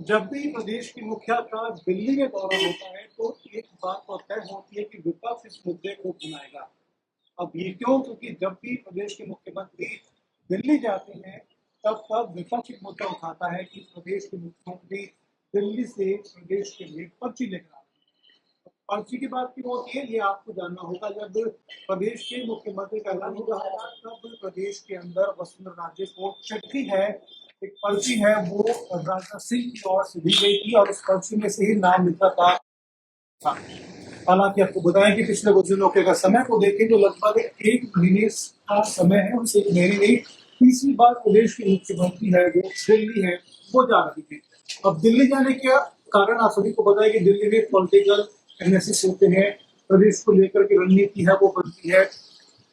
जब भी प्रदेश के मुखिया का दिल्ली में दौरा होता है तो एक बात तो तय होती है कि विपक्ष इस मुद्दे को उठाएगा। अब ये क्यों? क्योंकि जब भी प्रदेश के मुख्यमंत्री दिल्ली जाते हैं तब तब विपक्ष एक मुद्दा उठाता है कि प्रदेश के मुख्यमंत्री दिल्ली से प्रदेश के लिए पर्ची लेकर आते हैं। पर्ची की बात क्यों होती है ये आपको जानना होगा। जब प्रदेश के मुख्यमंत्री का ऐलान हो रहा था तब प्रदेश के अंदर वसुंधरा राजे को चिट्ठी है, एक पर्ची है, वो राजनाथ सिंह की ओर से दी गई थी और उस पर्ची में से ही नाम लिखा था। हालांकि आपको बताएं कि पिछले कुछ दिनों के अगर समय को देखें तो लगभग एक महीने का समय है, उनसे एक महीने नहीं तीसरी बार प्रदेश की मुख्यमंत्री है वो दिल्ली है वो जा रही थी। अब दिल्ली जाने का कारण आप सभी को पता है कि दिल्ली में पॉलिटिकल एनालिसिस होते हैं, प्रदेश को लेकर के रणनीति है वो बनती है,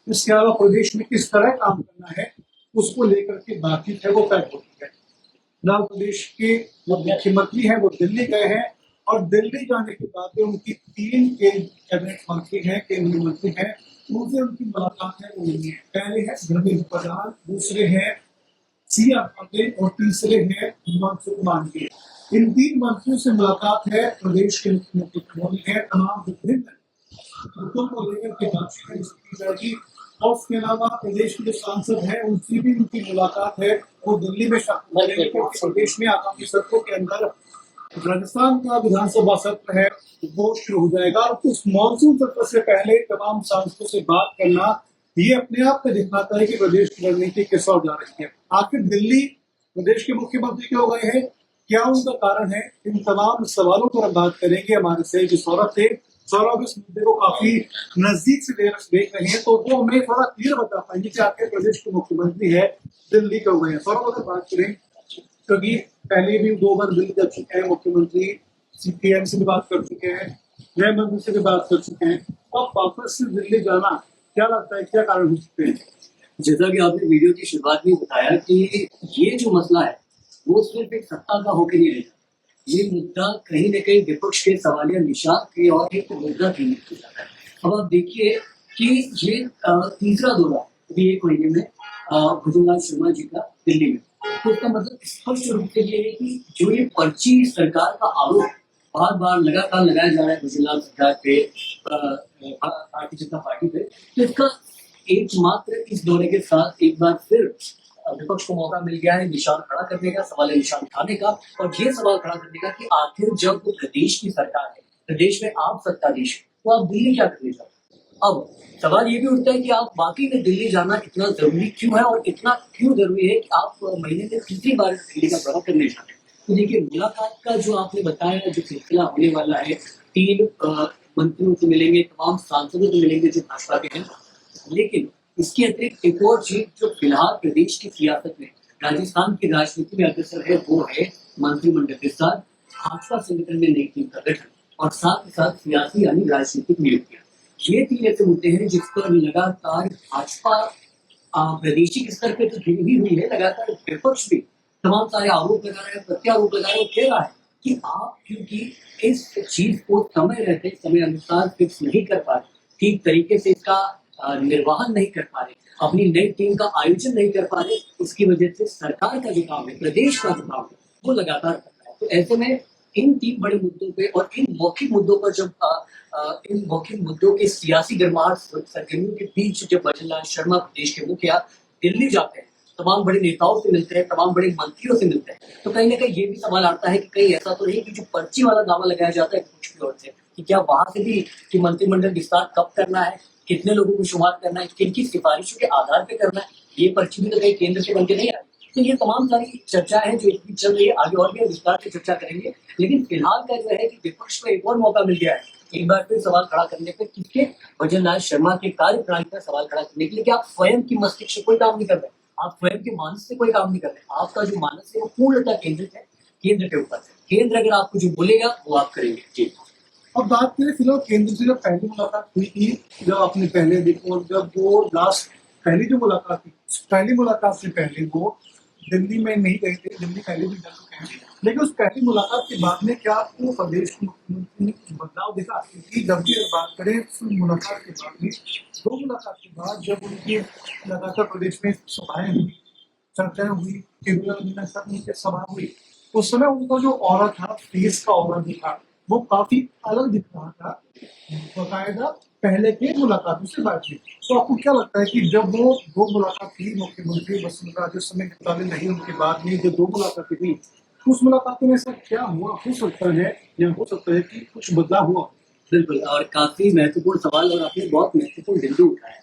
इसके अलावा प्रदेश में किस तरह काम करना है उसको लेकर के बातचीत है वो तय होती है। फिलहाल प्रदेश के जो मुख्यमंत्री हैं वो दिल्ली गए हैं और दिल्ली जाने के बाद उनकी 3 के कैबिनेट मंत्री हैं, केंद्रीय मंत्री हैं, उनसे उनकी मुलाकात है वो हुई है। पहले है धर्मेंद्र प्रधान, दूसरे हैं सीएम पटेल और तीसरे हैं मनसुख मांडविया। इन 3 मंत्रियों से मुलाकात है प्रदेश के मुख्यमंत्री है, तमाम विभिन्न मुद्दों को लेकर के बातचीत की जाएगी और उसके अलावा प्रदेश के जो सांसद हैं उनसे भी उनकी मुलाकात है वो दिल्ली में प्रदेश में आगामी सत्रों के अंदर राजस्थान का विधानसभा सत्र है वो शुरू हो जाएगा और उस मानसून सत्र से पहले तमाम सांसदों से बात करना ये अपने आप में दिखाता है कि प्रदेश की रणनीति किस ओर जा रही है। आखिर दिल्ली प्रदेश के मुख्यमंत्री क्यों गए हैं, क्या उनका कारण है, इन तमाम सवालों पर हम बात करेंगे। हमारे सहयोगी सौरभ थे, सौरभ इस मुद्दे को काफी नजदीक से देख रहे हैं तो वो हमें थोड़ा क्लियर बता पाएंगे कि आखिर प्रदेश के मुख्यमंत्री है दिल्ली क्यों गए हैं। सौरभ अगर बात करें क्योंकि पहले भी 2 बार दिल्ली जा चुके हैं मुख्यमंत्री, सीपीएम से भी बात कर चुके हैं, गृह मंत्री से भी बात कर चुके हैं, अब वापस से दिल्ली जाना क्या लगता है क्या कारण हो सकते हैं? जैसा कि आपने वीडियो की शुरुआत में बताया कि ये जो मसला है वो सिर्फ एक सत्ता का होकर नहीं रहता, ये मुद्दा कहीं न कहीं विपक्ष के सवालिया निशान के और एक मुद्दा केंद्रित हो जाता है। अब आप देखिए कि ये तीसरा दौरा अभी 1 महीने में भुजंगलाल शर्मा जी का दिल्ली में, तो इसका मतलब स्पष्ट रूप से ये है कि जो ये पर्ची सरकार का आरोप बार बार लगातार लगाया जा रहा है भुजंगलाल सरकार पे, भारतीय जनता पार्टी पे, तो इसका एकमात्र इस दौरे के साथ एक बार फिर विपक्ष को मौका मिल गया है निशान खड़ा करने का, सवाल निशान उठाने का और ये सवाल खड़ा करने का कि आखिर जब प्रदेश की सरकार है, प्रदेश में आप सत्ताधीश है, तो आप दिल्ली क्या करने जाते हैं। अब सवाल ये भी उठता है कि आप बाकी में दिल्ली जाना इतना जरूरी क्यों है और इतना क्यों जरूरी है कि आप महीने में तीसरी बार दिल्ली का दौरा करने जाते हैं। तो देखिए, मुलाकात का जो आपने बताया जो सिलसिला होने वाला है, 3 मंत्रियों से मिलेंगे, तमाम सांसदों से मिलेंगे जो भाजपा के हैं, लेकिन इसके अतिरिक्त एक और चीज जो फिलहाल प्रदेश की सियासत में, राजस्थान की राजनीति में अग्रसर है वो है मंत्रिमंडल के साथ भाजपा संगठन में नई टीम का गठन और साथ ही साथ सियासी यानी राजनीतिक नियुक्तियां। ये 3 ऐसे मुद्दे हैं जिस पर लगातार भाजपा प्रादेशिक स्तर पर तो घिरी ही हुई है, लगातार विपक्ष भी तमाम सारे आरोप लगा रहे हैं, प्रत्यारोप लगा रहे हैं, कह रहा है कि आप क्योंकि इस चीज को समय रहते समय अनुसार फिक्स नहीं कर पा रहे, ठीक तरीके से इसका निर्वाहन नहीं कर पा रहे, अपनी नई टीम का आयोजन नहीं कर पा रहे, उसकी वजह से सरकार का जो काम है, प्रदेश का जो काम है वो लगातार कर रहा है। तो ऐसे में इन 3 बड़े मुद्दों पे और इन मौखिक मुद्दों पर जब इन मौखिक मुद्दों के सियासी गर्माहट सरगर्मियों के बीच जब भजनलाल शर्मा प्रदेश के मुखिया दिल्ली जाते हैं, तमाम बड़े नेताओं से मिलते हैं, तमाम बड़े मंत्रियों से मिलते हैं, तो कहीं ना कहीं ये भी सवाल आता है कि कहीं ऐसा तो नहीं कि जो पर्ची वाला दावा लगाया जाता है कुछ की ओर से कि क्या वहां से भी कि मंत्रिमंडल विस्तार कब करना है, कितने लोगों को शुमार करना है, किन की सिफारिशों के आधार पर करना है, ये पर्ची भी तो कहीं केंद्र से बनके नहीं आ रही। तो ये तमाम सारी चर्चा है जो इसकी चल रही है, आगे और भी विस्तार से चर्चा करेंगे। लेकिन फिलहाल का जो है कि विपक्ष को एक और मौका मिल गया है एक बार फिर सवाल खड़ा करने पर, किसके, भजनलाल शर्मा के कार्यप्रणाली पर सवाल खड़ा करने के लिए कि आप स्वयं की मस्तिष्क से कोई काम नहीं कर रहे, आप स्वयं के मानस से कोई काम नहीं कर रहे, आपका जो मानस है वो पूर्णतः केंद्रित है केंद्र के ऊपर। केंद्र अगर आपको जो बोलेगा वो आप करेंगे। जी, अब बात करें फिलहाल केंद्र से जब पहली मुलाकात हुई थी, जब आपने पहले देखो जब वो लास्ट पहली जो मुलाकात थी, पहली मुलाकात से पहले वो दिल्ली में नहीं गए थे, दिल्ली पहले भी जा चुके हैं, लेकिन उस पहली मुलाकात के बाद में क्या आपको प्रदेश के मुख्यमंत्री ने बदलाव देखा? क्योंकि जब भी बात करें मुलाकात के बाद में 2 मुलाकात के बाद जब उनकी लगातार प्रदेश में सभाएं हुई, चर्चाएं हुई, केंद्रीय सभा हुई, उस समय उनका जो ऑरा था, फेस का ऑरा भी था, वो काफी अलग दिख रहा था बकायदा पहले के मुलाकातों से बातचीत। तो आपको क्या लगता है कि जब वो दो मुलाकात थी मुख्यमंत्री वसुंधरा राजे उस समय निकाले नहीं, उनके बाद में जो दो मुलाकातें थी, उस मुलाकातों में ऐसा क्या हुआ हो सकता है या हो सकता है कि कुछ बदलाव हुआ? बिल्कुल, और काफी महत्वपूर्ण सवाल और आपने बहुत महत्वपूर्ण बिंदु उठाया।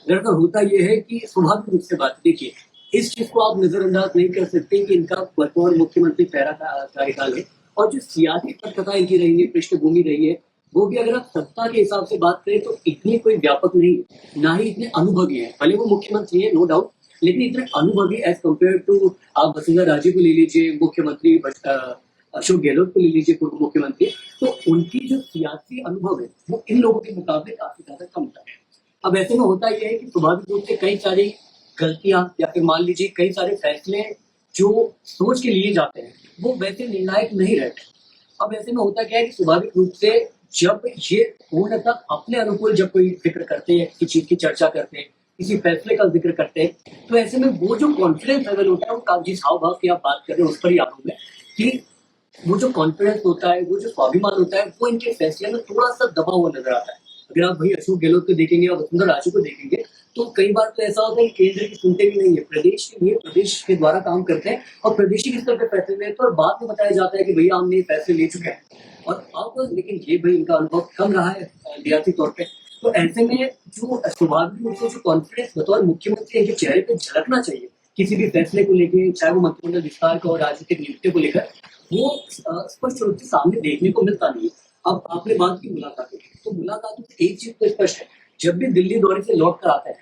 दरअसल होता यह है कि स्वाभाविक रूप से बात देखिए, इस चीज को आप नजरअंदाज नहीं कर सकते कि इनका बतौर मुख्यमंत्री पहला कार्यकाल है, और जो सियासी पटकथा इनकी रही है, पृष्ठभूमि रही है, वो भी अगर आप सत्ता के हिसाब से बात करें तो इतनी कोई व्यापक नहीं है, ना ही इतने अनुभवी है। भले वो मुख्यमंत्री है, नो डाउट, लेकिन इतने अनुभवी एज कम्पेयर टू आप वसुंधरा राजे को ले लीजिए, मुख्यमंत्री अशोक गहलोत को ले लीजिए, पूर्व मुख्यमंत्री, तो उनकी जो सियासी अनुभव है वो इन लोगों के मुकाबले काफी ज्यादा कम था। अब ऐसे में होता यह है कि स्वाभाविक रूप से कई सारी गलतियां या फिर मान लीजिए कई सारे फैसले जो सोच के लिए जाते हैं वो वैसे निर्णायक नहीं रहते। अब ऐसे में होता क्या है कि स्वाभाविक रूप से जब ये पूर्णतः अपने अनुकूल जब कोई जिक्र करते हैं, किसी चीज की चर्चा करते हैं, किसी फैसले का जिक्र करते हैं, तो ऐसे में वो जो कॉन्फिडेंस लेवल होता है वो जिस हाव भाव की आप बात कर रहे हैं उस पर ही आऊंगा कि वो जो कॉन्फिडेंस होता है, वो जो स्वाभिमान होता है, वो इनके फैसले में थोड़ा सा दबा हुआ नजर आता है। अगर आप भाई अशोक गहलोत को देखेंगे और वसुंधरा राजे को देखेंगे तो कई बार तो ऐसा होता है कि केंद्र की सुनते भी नहीं है, प्रदेश के लिए प्रदेश के द्वारा काम करते हैं और प्रदेश के स्तर पर फैसले लेते हैं और बाद में बताया जाता है कि भैया हमने ये फैसले ले चुके हैं। और अब लेकिन ये भाई इनका अनुभव कम रहा है रियासती तौर पे, तो ऐसे में जो स्वाभाविक रूप से जो कॉन्फिडेंस बतौर मुख्यमंत्री इनके चेहरे पे झलकना चाहिए किसी भी फैसले को लेकर, चाहे वो मंत्रिमंडल विस्तार का और राजनीतिक नियुक्तियों को लेकर, वो स्पष्ट रूप से सामने देखने को मिलता नहीं है। अब आपने बात की मुलाकातों की, तो मुलाकातों से एक चीज तो स्पष्ट है, जब भी दिल्ली दौरे से लौट कर आते हैं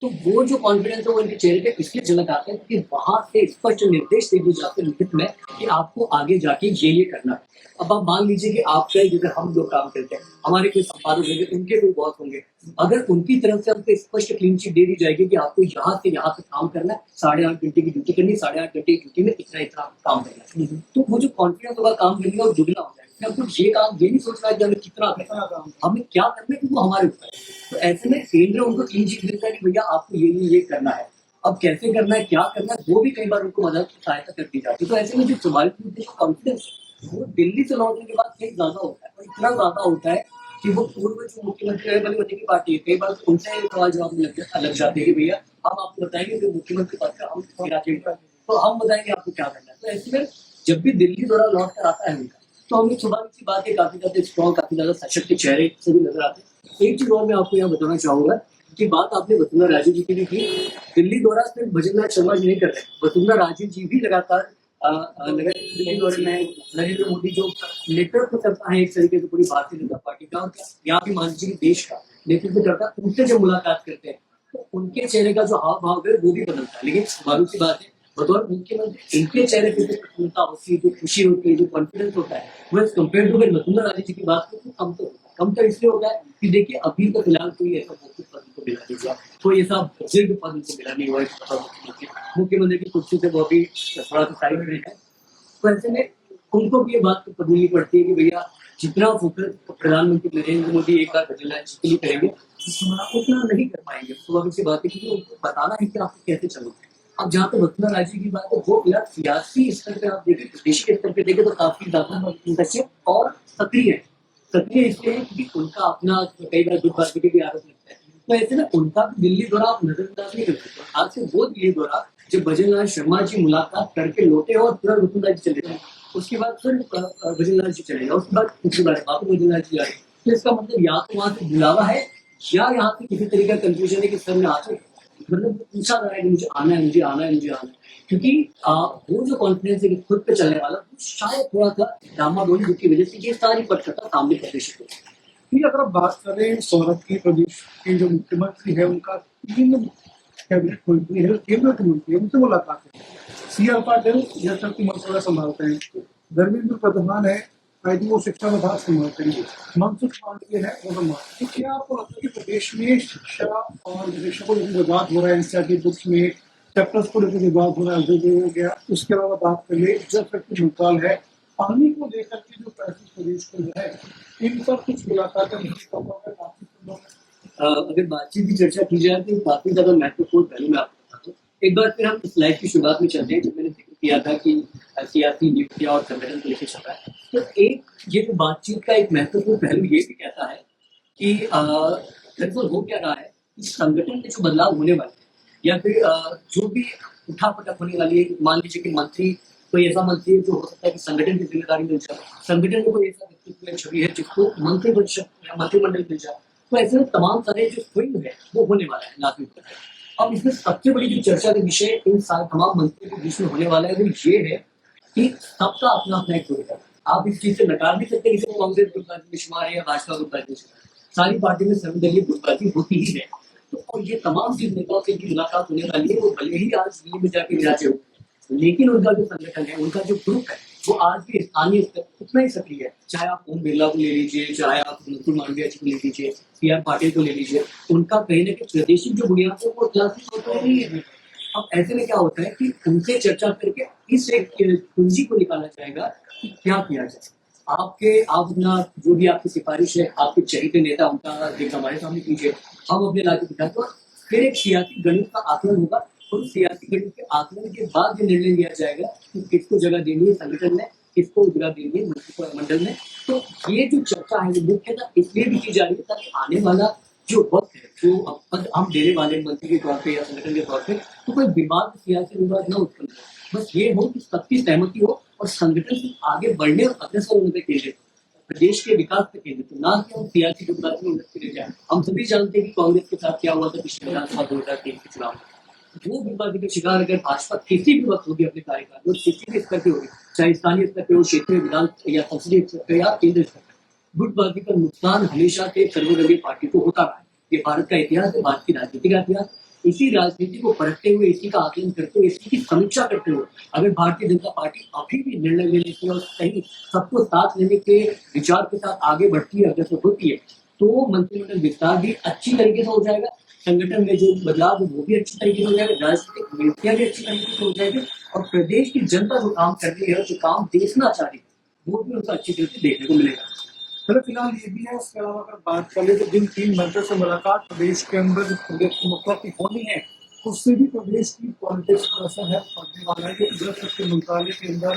तो वो जो कॉन्फिडेंस है वो इनके चेहरे पे इसलिए झलक आता है कि वहां से स्पष्ट निर्देश दे दिए जाते हैं लिखित में कि आपको आगे जाके ये करना है। अब आप मान लीजिए कि आपका जैसे हम लोग काम करते हैं, हमारे कोई संपादक होंगे, उनके कोई बॉस होंगे, अगर उनकी तरफ से हमको स्पष्ट क्लीन चिट दे दी जाएगी कि आपको यहाँ से यहाँ तक काम करना है, 8.5 घंटे की ड्यूटी करनी, 8.5 घंटे की ड्यूटी में इतना इतना काम करना है, तो वो जो कॉन्फिडेंस होगा काम करने का वो दुगना हो जाएगा। अब कुछ ये काम ये नहीं सोच रहा है कि हमें कितना करना, हमें क्या करना है वो हमारे ऊपर है। तो ऐसे में केंद्र उनको क्लीन चिट मिलता है कि भैया आपको ये करना है। अब कैसे करना है, क्या करना है, वो भी कई बार उनको मदद सहायता कर दी जाती है। तो ऐसे में जो स्वाभाविक रूप से कॉन्फिडेंस वो दिल्ली से लौटने के बाद कहीं ज्यादा होता है, और इतना ज्यादा होता है कि वो पूर्व जो मुख्यमंत्री है, भले उनकी पार्टी है, कई बार तो उनसे सवाल जवाब में लग जाते हैं कि भैया हम आपको बताएंगे जो मुख्यमंत्री पद का हम तो हम बताएंगे आपको क्या करना है। तो ऐसे में जब भी दिल्ली दौरा लौट कर आता है उनका, तो हमें स्वाभाविक सी बात है काफी ज्यादा स्ट्रॉन्ग, काफी ज्यादा सशक्त चेहरे से भी नजर आते हैं। एक चीज और मैं आपको यहाँ बताना चाहूंगा कि बात आपने वसुंधरा राजे जी की भी की, दिल्ली दौरा सिर्फ भजनलाल शर्मा जी नहीं कर रहे, वसुंधरा राजे जी भी लगातार दिल्ली दौरे में नरेंद्र मोदी जो नेतृत्व करता है एक तरीके से पूरी भारतीय जनता पार्टी का, यहाँ भी मान लीजिए देश का नेतृत्व करता है, उनसे जब मुलाकात करते हैं तो उनके चेहरे का जो हाव भाव है वो भी बदलता है। लेकिन स्वाभाविक सी बात है, बतौर मुख्यमंत्री इनके चेहरे पे जो प्रसन्नता होती है, जो खुशी होती है, जो कॉन्फिडेंस होता है, वो एज कम्पेयर टू अगर वसुंधरा राजे जी की बात करें तो कम तो होता है। कम तो इसलिए होता है कि देखिए अभी तो फिलहाल कोई ऐसा मौखिक पद को मिला नहीं हुआ, कोई ऐसा बुजुर्ग पद को मिला नहीं हुआ मुख्यमंत्री की कुर्सी से, वो अभी थोड़ा सा साइड में है। तो ऐसे में उनको भी ये बात तो कबूलनी पड़ती है कि भैया जितना फोकस प्रधानमंत्री नरेंद्र मोदी एक बार वसुंधरा जी के लिए करेंगे उतना नहीं कर पाएंगे। स्वाभाविक सी बात है क्योंकि उनको बताना है कि आपको कैसे चलना है। अब जहाँ पे वसुंधरा राजे की बात है वो फिलहाल सियासी स्तर पे आप देखें, प्रदेश के स्तर पे देखें तो काफी ज्यादा सचेत और सक्रिय है। सक्रिय इसलिए है क्योंकि उनका अपना कई बार गुटबाजी के भी आरोप लगता है, तो ऐसे में उनका भी दिल्ली दौरा आप नजरअंदाज नहीं कर सकते। आज से वो दिल्ली दौरा जब भजनलाल शर्मा जी मुलाकात करके लौटे और तुरंत वसुंधरा जी चले गए, उसके बाद फिर भजनलाल जी चले गए, उसके बाद दूसरी बार वापस भजनलाल जी आए, तो इसका मतलब या तो वहां से बुलावा है या यहाँ पे किसी तरीके का कंफ्यूजन है कि सर में आ चुके, मतलब पूछा जा रहा है कि मुझे आना है, मुझे आना है, मुझे आना है, क्योंकि वो जो कॉन्फिडेंस है कि खुद पे चलने वाला, शायद थोड़ा सा डामाडोली की वजह से ये सारी पटकथा सामने प्रदर्शित होती है। फिर अगर आप बात करें सौरभ की, प्रदेश के जो मुख्यमंत्री है उनका 3 कैबिनेट मंत्री है, केंद्र के मंत्री है, उनसे मुलाकात है। सी.आर. पाटिल जल शक्ति मंत्रालय संभालते हैं, धर्मेंद्र प्रधान है, शायद वो शिक्षा विभाग संभालते हैं, मनसुख मांडविया है वो संभालते हैं। क्या आपको लगता है कि प्रदेश में शिक्षा और विदेशों को लेकर विवाद हो रहा है, एनसीईआरटी बुक्स में चैप्टर्स को लेकर विवाद हो रहा है, जो हो गया, उसके अलावा बात कर ले जल शक्ति मंत्रालय है, पानी को लेकर के जो पैंतीस प्रदेश को जो है, इन पर कुछ मुलाकातें अगर बातचीत की चर्चा की जाए तो काफी ज्यादा महत्वपूर्ण पहलू मैं आपको बताता हूँ। एक बार फिर हम स्लाइड की शुरुआत में चलते हैं, जब मैंने जिक्र किया था कि सियासी नियुक्तियां और संगठन को लेकर चल रहा है। तो एक ये जो बातचीत का एक महत्वपूर्ण पहलू ये भी कहता है कि दरअसल हो क्या रहा है कि संगठन में जो बदलाव होने वाले हैं या फिर जो भी उठापटक होने वाली है, मान लीजिए कि मंत्री कोई ऐसा मंत्री है जो हो सकता है कि संगठन की जिम्मेदारी मिल जाए, संगठन में कोई ऐसा व्यक्तित्व या छवि है जिसको मंत्री परिषद या मंत्रिमंडल मिल जाए, तो ऐसे में तमाम सारे जो स्विंग है वो होने वाला है नागरिक पर। अब इसमें सबसे बड़ी जो चर्चा का विषय इन सारे तमाम मंत्रियों के बीच में होने वाला है वो ये है कि सबका अपना अपना एक गुट है। आप इस चीज से नकार नहीं सकते किसी कांग्रेस गुटबाजी में शुमार है या भाजपा गुटबाजी में शुमार है। सारी पार्टी में सर्वदलीय गुटबाजी होती ही है। तो और ये तमाम जिन नेताओं से की मुलाकात होने वाली है वो भले ही आज दिल्ली में जाके विराजे हो, लेकिन उनका जो संगठन है, उनका जो ग्रुप है, वो आज भी स्थानीय स्तर पर उतना ही सक्रिय है। चाहे आप ओम बिरला को ले लीजिए, चाहे आप मुकुल मांडविया जी को ले लीजिए, CR पाटिल को ले लीजिए, उनका कहीं ना कहीं प्रादेशिक जो बुनियाद है वो क्लासिक होता ही है। अब ऐसे में क्या होता है कि उनसे चर्चा करके इस एक कुंजी को निकाला जाएगा कि क्या किया जाए। आप अपना जो भी आपकी सिफारिश है, आपके चहेते नेता उनका देख हमारे सामने कीजिए, हम अपने राज्य दिखाते हैं। फिर एक सियासी गणित का आकलन होगा और सियासी गणित के आकलन के बाद ये निर्णय लिया जाएगा कि किसको जगह देनी है संगठन में, किसको जगह देनी है मंत्रिमंडल में। तो ये जो चर्चा है वो मुख्यतः इसलिए भी की जा रही है ताकि आने वाला जो वक्त है, जो पद हम देने वाले मंत्री के तौर पे या संगठन के तौर पे, तो कोई विवाद, सियासी विवाद न उत्पन्न हो। बस ये हो कि सबकी सहमति हो और संगठन से आगे बढ़ने और अग्रसर होने पर केंद्रित हो, प्रदेश के विकास पर केंद्रित हो, ना कि हम सियासी गुटबाजी में उलझ के जाए। हम सभी जानते हैं कि कांग्रेस के साथ क्या हुआ था पिछले विधानसभा 2023 के चुनाव में। वो गुटबाजी के शिकार अगर भाजपा किसी भी वक्त होगी अपने कार्यकाल में, किसी भी स्तर पे होगी, चाहे स्थानीय स्तर पे हो, क्षेत्रीय विधान या संसदीय स्तर पे या केंद्रीय स्तर पे, गुटबाजी का नुकसान हमेशा से सर्वदलीय पार्टी को होता रहा है। ये भारत का इतिहास है, भारत की राजनीति का इतिहास। इसी राजनीति को परखते हुए, इसी का आकलन करते हुए, इसी की समीक्षा करते हुए अगर भारतीय जनता पार्टी अभी भी निर्णय लेने की और सही सबको साथ लेने के विचार के साथ आगे बढ़ती है, अग्रसर होती है, तो मंत्रिमंडल विस्तार भी अच्छी तरीके से हो जाएगा, संगठन में जो बदलाव है वो भी अच्छी तरीके से हो जाएगा, राजनीतिक नीतियां भी अच्छी तरीके से हो जाएगी और प्रदेश की जनता जो काम कर रही है, जो काम देखना चाह रही है, वो भी उनका अच्छी तरीके से देखने को मिलेगा। चलो फिलहाल ये भी है। उसके अलावा अगर बात कर ले तो जिन 3 मंत्रियों से मुलाकात प्रदेश के अंदर जो प्रदेश के मुख्यमंत्री की होनी है, उससे भी प्रदेश की पॉलिटिक्स पर असर है पड़ने वाला है। जो जल शक्ति मंत्रालय के अंदर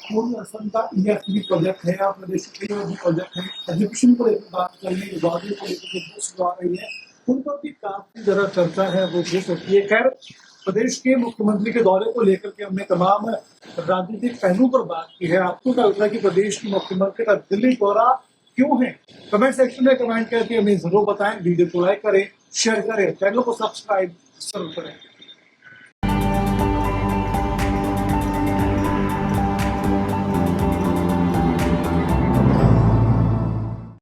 पूर्ण असम का EFB प्रोजेक्ट है या प्रदेश के जो प्रोजेक्ट है, एजुकेशन को लेकर बात कर ले, विभागों को लेकर जो बूस्ट आ रही है, उन पर भी काफी ज्यादा चर्चा है, वो हो सकती है। खैर, प्रदेश के मुख्यमंत्री के दौरे को लेकर के हमने तमाम राजनीतिक पहलू पर बात की है। आपको क्या लगता है कि प्रदेश के मुख्यमंत्री का दिल्ली दौरा क्यों है? कमेंट सेक्शन में कमेंट करके हमें जरूर बताएं। वीडियो को लाइक करें, शेयर करें, चैनल को सब्सक्राइब जरूर करें।